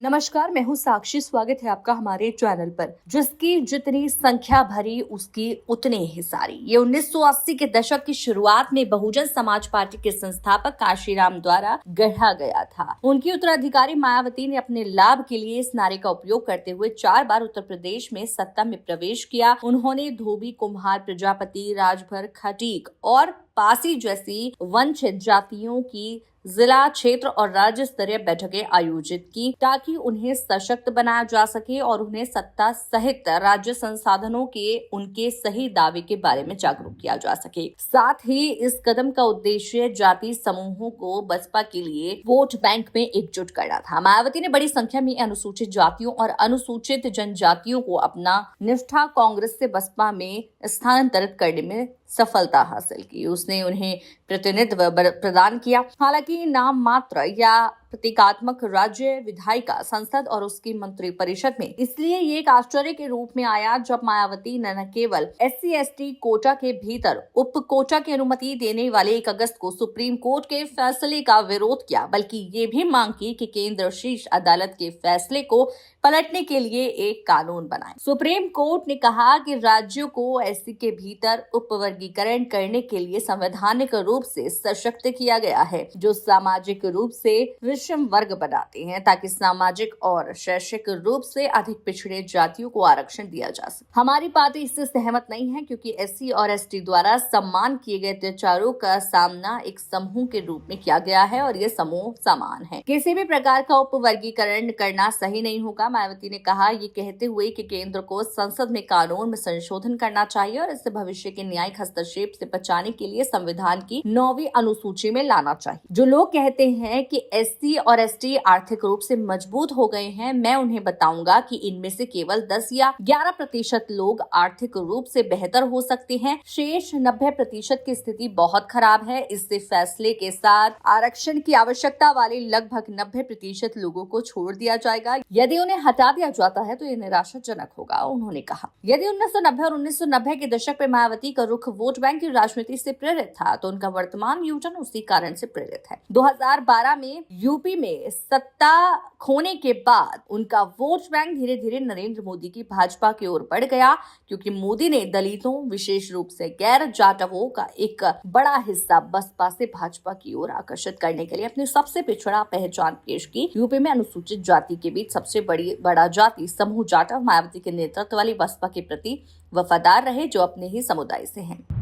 नमस्कार, मैं हूं साक्षी। स्वागत है आपका हमारे चैनल पर। जिसकी जितनी संख्या भरी उसकी उतनी ही सारी। ये 1980 के दशक की शुरुआत में बहुजन समाज पार्टी के संस्थापक काशीराम द्वारा गढ़ा गया था। उनकी उत्तराधिकारी मायावती ने अपने लाभ के लिए इस नारे का उपयोग करते हुए 4 बार उत्तर प्रदेश में सत्ता में प्रवेश किया। उन्होंने धोबी, कुम्हार, प्रजापति, राजभर, खटीक और पासी जैसी वंचित जातियों की जिला, क्षेत्र और राज्य स्तरीय बैठकें आयोजित की ताकि उन्हें सशक्त बनाया जा सके और उन्हें सत्ता सहित राज्य संसाधनों के उनके सही दावे के बारे में जागरूक किया जा सके। साथ ही इस कदम का उद्देश्य जाति समूहों को बसपा के लिए वोट बैंक में एकजुट करना था। मायावती ने बड़ी संख्या में अनुसूचित जातियों और अनुसूचित जनजातियों को अपना निष्ठा कांग्रेस से बसपा में स्थानांतरित करने में सफलता हासिल की। उसने उन्हें प्रतिनिधित्व प्रदान किया। हालांकि नाम मात्र या प्रतीकात्मक राज्य विधायिका संसद और उसकी मंत्री परिषद में इसलिए ये एक आश्चर्य के रूप में आया जब मायावती ने न केवल SC/ST कोटा के भीतर उप कोटा की अनुमति देने वाले 1 अगस्त को सुप्रीम कोर्ट के फैसले का विरोध किया, बल्कि ये भी मांग की कि केंद्र शीर्ष अदालत के फैसले को पलटने के लिए एक कानून बनाए। सुप्रीम कोर्ट ने कहा कि राज्यों को SC के भीतर उपवर्गीकरण करने के लिए संवैधानिक रूप से सशक्त किया गया है, जो सामाजिक रूप से विषम वर्ग बनाते हैं, ताकि सामाजिक और शैक्षिक रूप से अधिक पिछड़े जातियों को आरक्षण दिया जा सके। हमारी पार्टी इससे सहमत नहीं है, क्योंकि SC और ST द्वारा सम्मान किए गए अत्याचारों का सामना एक समूह के रूप में किया गया है और ये समूह समान है। किसी भी प्रकार का उपवर्गीकरण करना सही नहीं होगा। मायावती ने कहा, ये कहते हुए कि केंद्र को संसद में कानून में संशोधन करना चाहिए और इससे भविष्य के न्यायिक हस्तक्षेप से बचाने के लिए संविधान की 9वीं अनुसूची में लाना चाहिए। जो लोग कहते हैं कि SC और ST आर्थिक रूप से मजबूत हो गए हैं, मैं उन्हें बताऊंगा कि इनमें से केवल 10 या 11% लोग आर्थिक रूप से बेहतर हो सकते हैं। शेष 90% की स्थिति बहुत खराब है। इससे फैसले के साथ आरक्षण की आवश्यकता वाले लगभग 90% लोगों को छोड़ दिया जाएगा। यदि उन्हें हटा दिया जाता है तो ये निराशाजनक होगा, उन्होंने कहा। यदि 1990 और 1990 के दशक में मायावती का रुख वोट बैंक की राजनीति से प्रेरित था, तो उनका वर्तमान यूटर्न उसी कारण से प्रेरित है। 2012 में यूपी में सत्ता खोने के बाद उनका वोट बैंक धीरे धीरे नरेंद्र मोदी की भाजपा की ओर बढ़ गया, क्योंकि मोदी ने दलितों, विशेष रूप से गैर जाटवों का एक बड़ा हिस्सा बसपा से भाजपा की ओर आकर्षित करने के लिए अपनी सबसे पिछड़ा पहचान पेश की। यूपी में अनुसूचित जाति के बीच सबसे बड़ा जाति समूह जाटव मायावती के नेतृत्व वाली बसपा के प्रति वफादार रहे, जो अपने ही समुदाय से हैं।